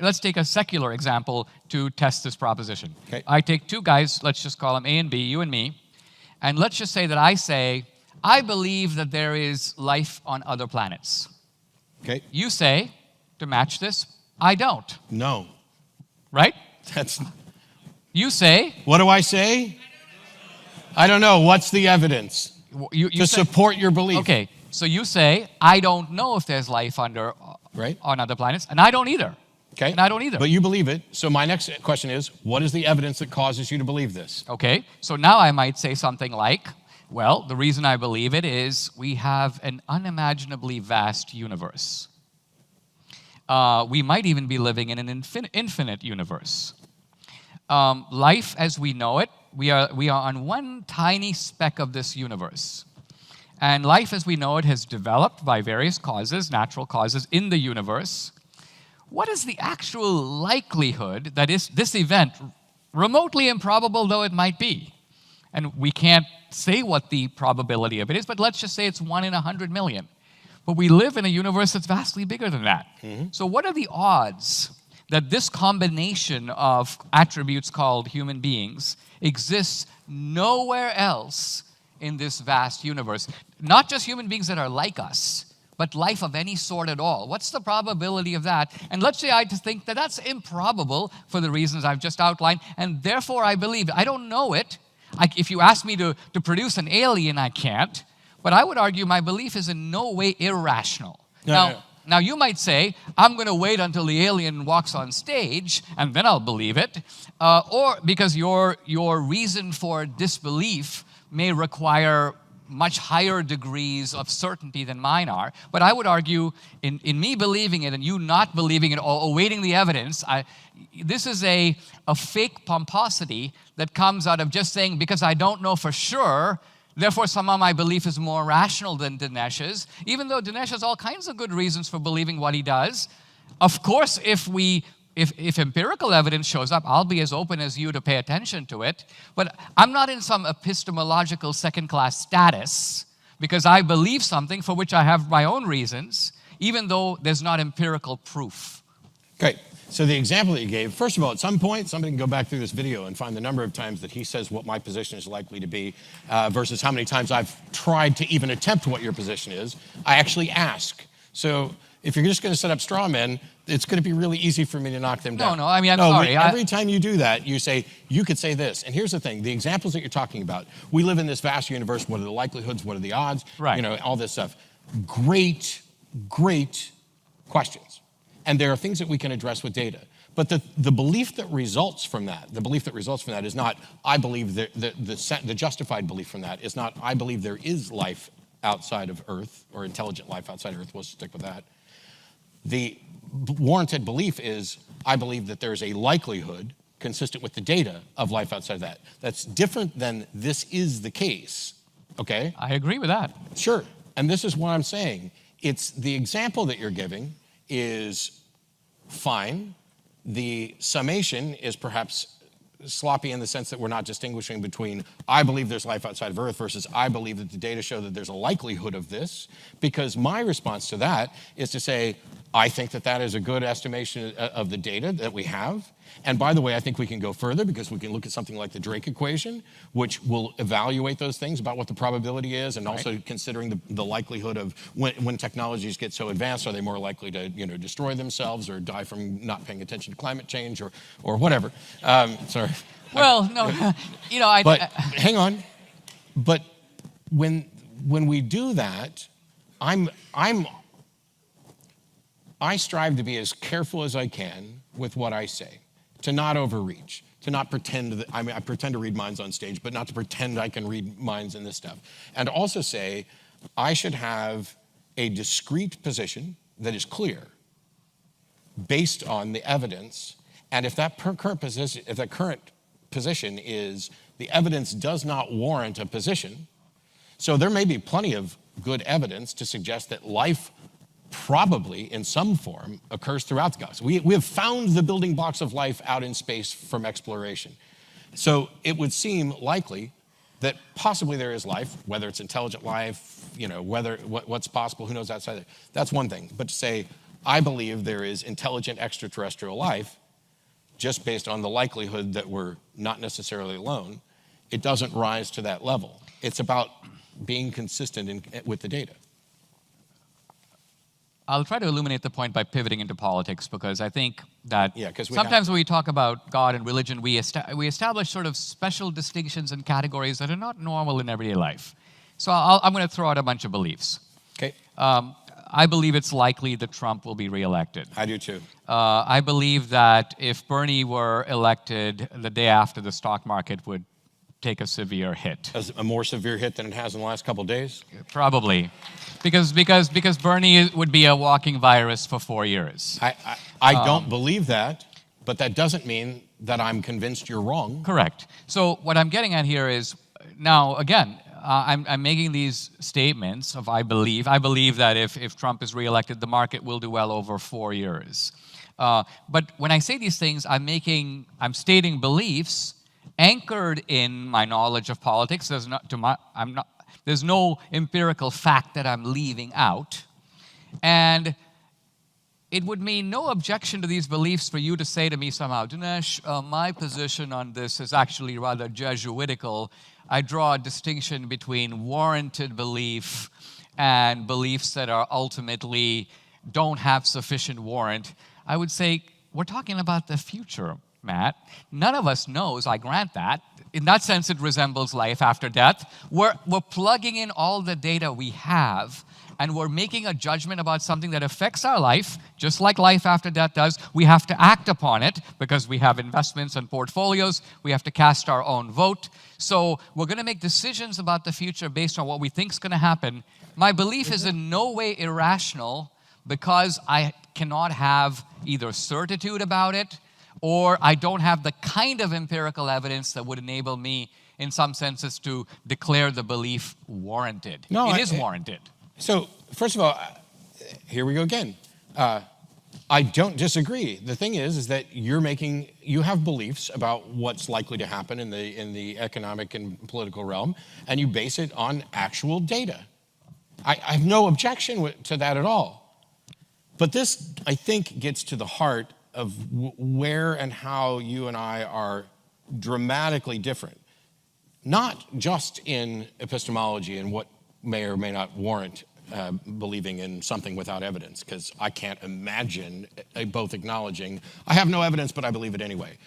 let's take a secular example to test this proposition. Okay. I take two guys, let's just call them A and B, you and me, and let's just say that I say, I believe that there is life on other planets. Okay. You say, to match this, I don't. No. Right? That's. You say. What do I say? I don't know. What's the evidence you to say, support your belief? Okay. So you say, I don't know if there's life on other planets, and I don't either. Okay. And I don't either. But you believe it. So my next question is, what is the evidence that causes you to believe this? Okay. So now I might say something like, well, the reason I believe it is we have an unimaginably vast universe. We might even be living in an infinite universe. Life as we know it, we are on one tiny speck of this universe. And life as we know it has developed by various causes, natural causes in the universe. What is the actual likelihood that this event, remotely improbable though it might be, and we can't say what the probability of it is, but let's just say it's 1 in 100 million. But we live in a universe that's vastly bigger than that. Mm-hmm. So what are the odds that this combination of attributes called human beings exists nowhere else in this vast universe? Not just human beings that are like us, but life of any sort at all. What's the probability of that? And let's say I think that that's improbable for the reasons I've just outlined, and therefore I believe it. I don't know it. If you ask me to produce an alien, I can't. But I would argue my belief is in no way irrational. Now, you might say, I'm going to wait until the alien walks on stage, and then I'll believe it. Or because your reason for disbelief may require much higher degrees of certainty than mine are. But I would argue, in me believing it and you not believing it or awaiting the evidence, this is a fake pomposity that comes out of just saying, because I don't know for sure, therefore somehow my belief is more rational than Dinesh's, even though Dinesh has all kinds of good reasons for believing what he does. Of course, if empirical evidence shows up, I'll be as open as you to pay attention to it. But I'm not in some epistemological second-class status because I believe something for which I have my own reasons, even though there's not empirical proof. Okay. So the example that you gave, first of all, at some point, somebody can go back through this video and find the number of times that he says what my position is likely to be versus how many times I've tried to even attempt what your position is. I actually ask. So if you're just going to set up straw men, it's going to be really easy for me to knock them down. No, I mean, I'm sorry. Every time you do that, you say, you could say this. And here's the thing, the examples that you're talking about, we live in this vast universe, what are the likelihoods, what are the odds, right. All this stuff. Great questions. And there are things that we can address with data. But the belief that results from that, is not, I believe, the justified belief from that is not, I believe there is life outside of Earth, or intelligent life outside of Earth, we'll stick with that. The warranted belief is, I believe that there's a likelihood consistent with the data of life outside of that. That's different than this is the case, okay? I agree with that. Sure, and this is what I'm saying. It's the example that you're giving is fine. The summation is perhaps sloppy in the sense that we're not distinguishing between I believe there's life outside of Earth versus I believe that the data show that there's a likelihood of this, because my response to that is to say, I think that that is a good estimation of the data that we have. And by the way, I think we can go further because we can look at something like the Drake equation, which will evaluate those things about what the probability is, and also considering the likelihood of when technologies get so advanced, are they more likely to destroy themselves or die from not paying attention to climate change or whatever. Sorry. Well, no, But hang on. But when we do that, I strive to be as careful as I can with what I say, to not overreach, to not pretend that, I pretend to read minds on stage, but not to pretend I can read minds in this stuff. And also say, I should have a discrete position that is clear, based on the evidence, and if that current position is the evidence does not warrant a position, so there may be plenty of good evidence to suggest that life probably in some form occurs throughout the galaxy. We have found the building blocks of life out in space from exploration. So it would seem likely that possibly there is life, whether it's intelligent life, what's possible, who knows outside of it. That's one thing. But to say, I believe there is intelligent extraterrestrial life just based on the likelihood that we're not necessarily alone. It doesn't rise to that level. It's about being consistent with the data. I'll try to illuminate the point by pivoting into politics, because I think that we sometimes when we talk about God and religion, we establish sort of special distinctions and categories that are not normal in everyday life. So I'm going to throw out a bunch of beliefs. Okay. I believe it's likely that Trump will be reelected. I do too. I believe that if Bernie were elected, the day after, the stock market would take a severe hit. A more severe hit than it has in the last couple of days? Probably. Because Bernie would be a walking virus for 4 years. I don't believe that, but that doesn't mean that I'm convinced you're wrong. Correct. So what I'm getting at here is, now again, I'm making these statements of I believe that if Trump is reelected, the market will do well over 4 years. But when I say these things, I'm stating beliefs anchored in my knowledge of politics. There's no empirical fact that I'm leaving out. And it would mean no objection to these beliefs for you to say to me somehow, Dinesh, my position on this is actually rather Jesuitical. I draw a distinction between warranted belief and beliefs that are ultimately don't have sufficient warrant. I would say we're talking about the future, Matt. None of us knows, I grant that. In that sense, it resembles life after death. We're plugging in all the data we have, and we're making a judgment about something that affects our life, just like life after death does. We have to act upon it because we have investments and portfolios. We have to cast our own vote. So we're going to make decisions about the future based on what we think is going to happen. My belief is in no way irrational because I cannot have either certitude about it, or I don't have the kind of empirical evidence that would enable me, in some senses, to declare the belief warranted. No, it is warranted. So, first of all, here we go again. I don't disagree. The thing is that you have beliefs about what's likely to happen in the economic and political realm, and you base it on actual data. I have no objection to that at all. But this, I think, gets to the heart of where and how you and I are dramatically different. Not just in epistemology and what may or may not warrant believing in something without evidence, because I can't imagine both acknowledging, I have no evidence, but I believe it anyway.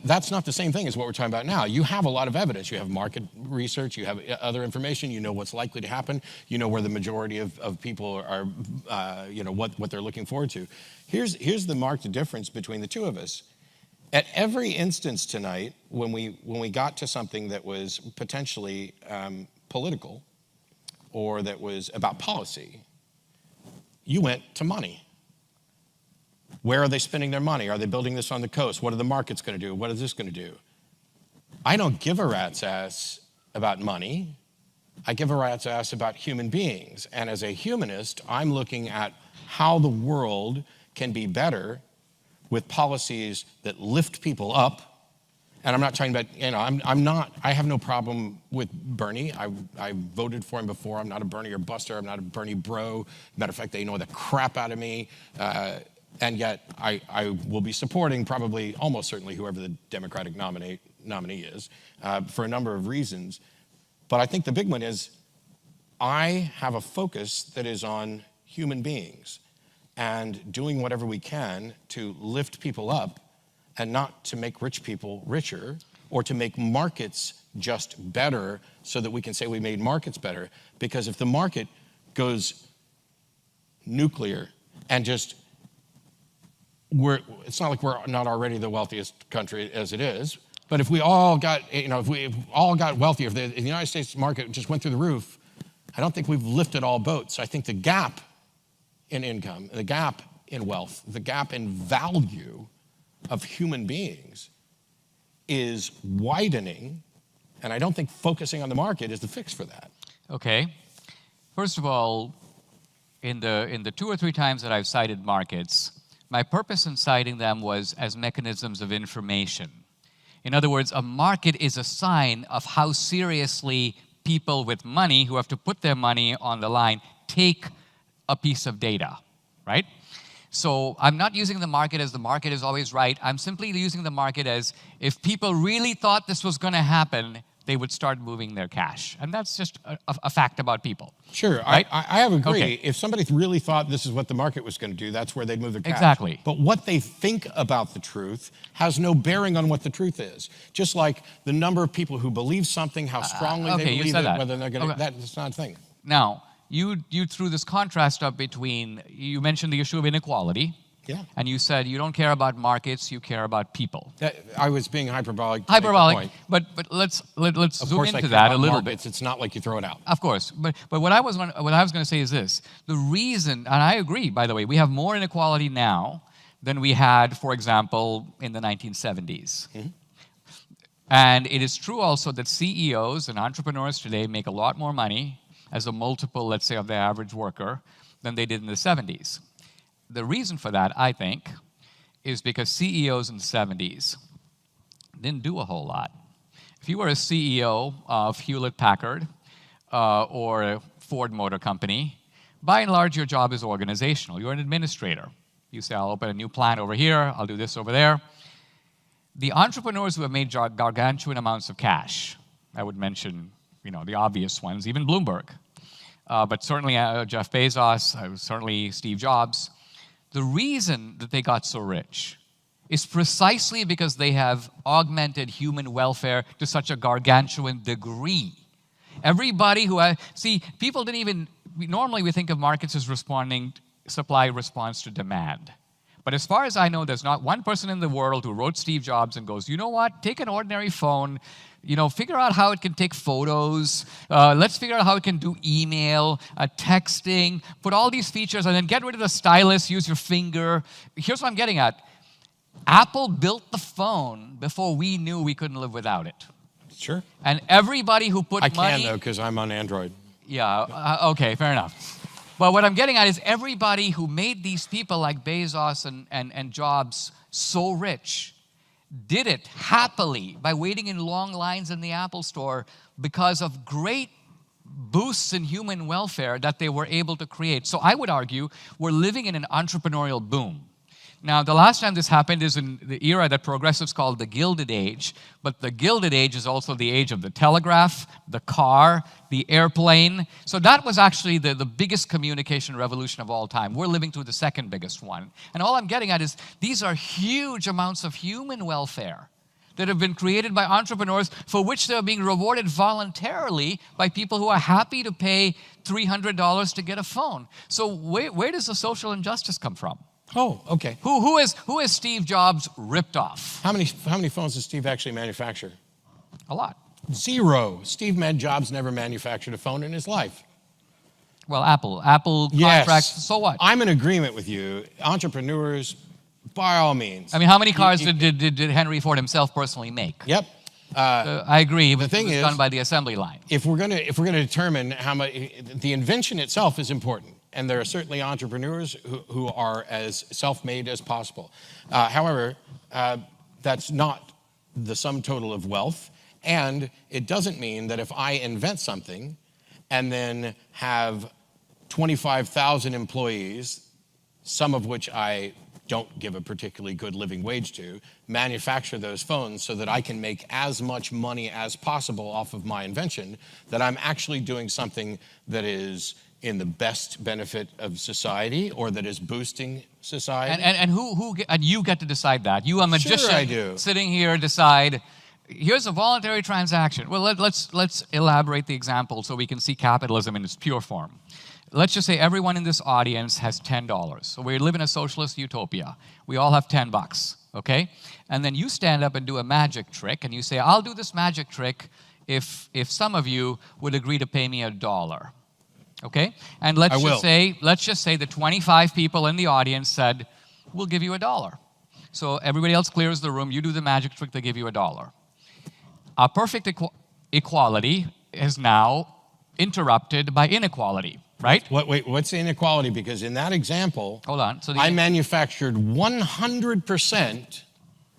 That's not the same thing as what we're talking about now. You have a lot of evidence. You have market research. You have other information. You know what's likely to happen. You know where the majority of people are, what they're looking forward to. Here's the marked difference between the two of us. At every instance tonight, when we got to something that was potentially political or that was about policy, you went to money. Where are they spending their money? Are they building this on the coast? What are the markets going to do? What is this going to do? I don't give a rat's ass about money. I give a rat's ass about human beings. And as a humanist, I'm looking at how the world can be better with policies that lift people up. And I'm not talking about, I have no problem with Bernie. I voted for him before. I'm not a Bernie or buster. I'm not a Bernie bro. Matter of fact, they annoy the crap out of me. And yet I will be supporting probably almost certainly whoever the Democratic nominee is for a number of reasons. But I think the big one is I have a focus that is on human beings and doing whatever we can to lift people up and not to make rich people richer or to make markets just better so that we can say we made markets better. Because if the market goes nuclear and just it's not like we're not already the wealthiest country as it is, but if we all got, if we all got wealthier, if the United States market just went through the roof, I don't think we've lifted all boats. I think the gap in income, the gap in wealth, the gap in value of human beings is widening, and I don't think focusing on the market is the fix for that. Okay. First of all, in the 2 or 3 times that I've cited markets, my purpose in citing them was as mechanisms of information. In other words, a market is a sign of how seriously people with money who have to put their money on the line take a piece of data, right? So I'm not using the market as the market is always right. I'm simply using the market as if people really thought this was going to happen, they would start moving their cash. And that's just a fact about people. Sure, right? I have agreed. Okay. If somebody really thought this is what the market was going to do, that's where they'd move their cash. Exactly. But what they think about the truth has no bearing on what the truth is. Just like the number of people who believe something, how strongly okay, they you believe said it, that. whether they're going to, Okay. that's not a thing. Now, you threw this contrast up between, you mentioned the issue of inequality. Yeah. And you said you don't care about markets, you care about people. I was being hyperbolic. to make the Hyperbolic, point. but let's Of zoom course, I into care that about a little markets. bit. It's not like you throw it out. Of course, but what I was going to say is this: the reason, and I agree, by the way, we have more inequality now than we had, for example, in the 1970s. Mm-hmm. And it is true also that CEOs and entrepreneurs today make a lot more money as a multiple, let's say, of the average worker than they did in the 70s. The reason for that, I think, is because CEOs in the 70s didn't do a whole lot. If you were a CEO of Hewlett-Packard or Ford Motor Company, by and large, your job is organizational. You're an administrator. You say, I'll open a new plant over here, I'll do this over there. The entrepreneurs who have made gargantuan amounts of cash, I would mention, the obvious ones, even Bloomberg, but certainly Jeff Bezos, certainly Steve Jobs. The reason that they got so rich is precisely because they have augmented human welfare to such a gargantuan degree. Everybody who people didn't even, normally we think of markets as supply response to demand. But as far as I know, there's not one person in the world who wrote Steve Jobs and goes, you know what, take an ordinary phone, figure out how it can take photos, let's figure out how it can do email, texting, put all these features, and then get rid of the stylus, use your finger. Here's what I'm getting at. Apple built the phone before we knew we couldn't live without it. Sure. And everybody who put money... I can, though, because I'm on Android. Yeah, okay, fair enough. But what I'm getting at is everybody who made these people like Bezos and Jobs so rich did it happily by waiting in long lines in the Apple store because of great boosts in human welfare that they were able to create. So I would argue we're living in an entrepreneurial boom. Now, the last time this happened is in the era that progressives called the Gilded Age, but the Gilded Age is also the age of the telegraph, the car, the airplane. So that was actually the biggest communication revolution of all time. We're living through the second biggest one. And all I'm getting at is these are huge amounts of human welfare that have been created by entrepreneurs for which they're being rewarded voluntarily by people who are happy to pay $300 to get a phone. So where does the social injustice come from? Oh, okay. Who is Steve Jobs ripped off? How many phones does Steve actually manufacture? A lot. 0. Steve Jobs never manufactured a phone in his life. Well, Apple Yes. contracts, so what? I'm in agreement with you. Entrepreneurs, by all means. I mean, how many cars did Henry Ford himself personally make? Yep. I agree, but thing it was is, done by the assembly line. If we're gonna determine how much, the invention itself is important, and there are certainly entrepreneurs who are as self-made as possible. However, that's not the sum total of wealth, and it doesn't mean that if I invent something and then have 25,000 employees, some of which I don't give a particularly good living wage to, manufacture those phones so that I can make as much money as possible off of my invention, that I'm actually doing something that is in the best benefit of society or that is boosting society. And you get to decide that. You, a magician, Sure I do. sitting here, decide, here's a voluntary transaction. Well, let's elaborate the example so we can see capitalism in its pure form. Let's just say everyone in this audience has $10. So we live in a socialist utopia. We all have $10, okay? And then you stand up and do a magic trick, and you say, I'll do this magic trick if some of you would agree to pay me $1. Okay? And let's just say the 25 people in the audience said, we'll give you $1. So everybody else clears the room, you do the magic trick, they give you $1. Our perfect equality is now interrupted by inequality, right? Wait, what's the inequality? Because in that example, Hold on. So I manufactured 100%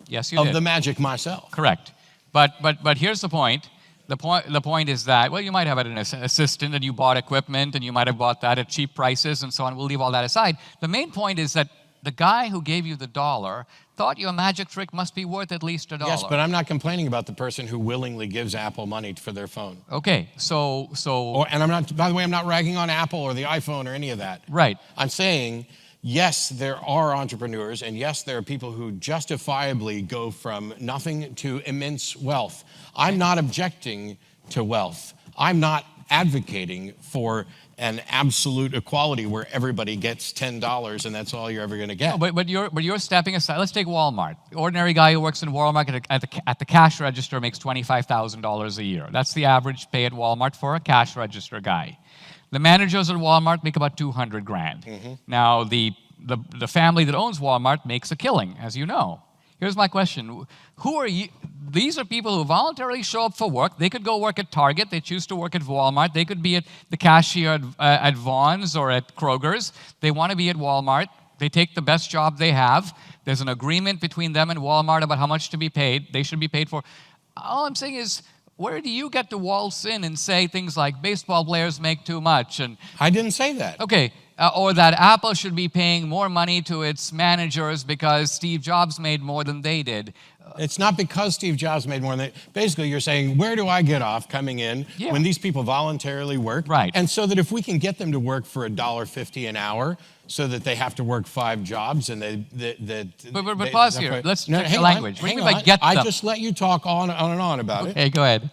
yes, you of did. the magic myself. Correct. But here's the point. The point is that, well, you might have an assistant and you bought equipment and you might have bought that at cheap prices and so on. We'll leave all that aside. The main point is that the guy who gave you the $1 thought your magic trick must be worth at least $1. Yes, but I'm not complaining about the person who willingly gives Apple money for their phone. Okay, And I'm not, by the way, I'm not ragging on Apple or the iPhone or any of that. right. I'm saying, yes, there are entrepreneurs, and yes, there are people who justifiably go from nothing to immense wealth. I'm not objecting to wealth. I'm not advocating for an absolute equality where everybody gets $10 and that's all you're ever going to get. No, but you're stepping aside. Let's take Walmart. The ordinary guy who works in Walmart at the cash register makes $25,000 a year. That's the average pay at Walmart for a cash register guy. The managers at Walmart make about $200 grand. Now the family that owns Walmart makes a killing, as you know. Here's my question: who are you? These are people who voluntarily show up for work. They could go work at Target. They choose to work at Walmart. They could be at the cashier at Vaughn's or at Kroger's. They want to be at Walmart. They take the best job they have. There's an agreement between them and Walmart about how much to be paid. They should be paid for. All I'm saying is, where do you get to waltz in and say things like baseball players make too much? And I didn't say that. okay. Or that Apple should be paying more money to its managers because Steve Jobs made more than they did. It's not because Steve Jobs made more than they. Basically, you're saying, where do I get off coming in when these people voluntarily work? Right. And so that if we can get them to work for $1.50 an hour so that they have to work 5 jobs and But pause here. Let's check the language. What do you mean by get them? I just let you talk on and on about it. Okay, go ahead.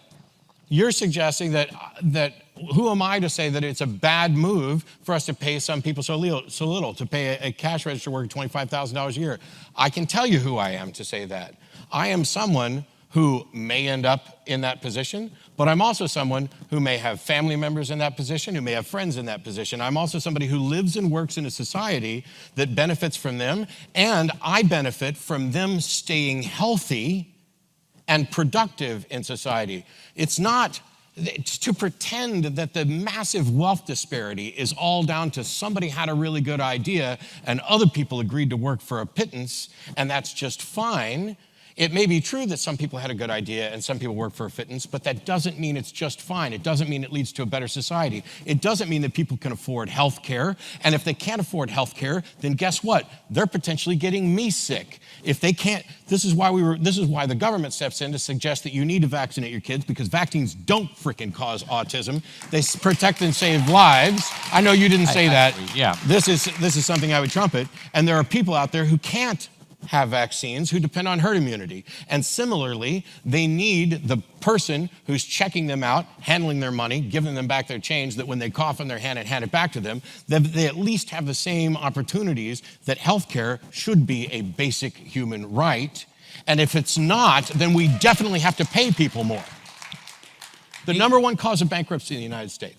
You're suggesting that who am I to say that it's a bad move for us to pay some people so little to pay a cash register worker $25,000 a year? I can tell you who I am to say that. I am someone who may end up in that position, but I'm also someone who may have family members in that position, who may have friends in that position. I'm also somebody who lives and works in a society that benefits from them, and I benefit from them staying healthy and productive in society. It's not to pretend that the massive wealth disparity is all down to somebody had a really good idea and other people agreed to work for a pittance, and that's just fine. It may be true that some people had a good idea and some people work for a pittance, but that doesn't mean it's just fine. It doesn't mean it leads to a better society. It doesn't mean that people can afford health care. And if they can't afford health care, then guess what? They're potentially getting me sick. If they can't, this is why the government steps in to suggest that you need to vaccinate your kids, because vaccines don't freaking cause autism. They protect and save lives. I know you didn't say that. Yeah. This is something I would trumpet. And there are people out there who can't have vaccines, who depend on herd immunity. And similarly, they need the person who's checking them out, handling their money, giving them back their change, that when they cough in their hand and hand it back to them, they at least have the same opportunities that healthcare should be a basic human right. And if it's not, then we definitely have to pay people more. The number one cause of bankruptcy in the United States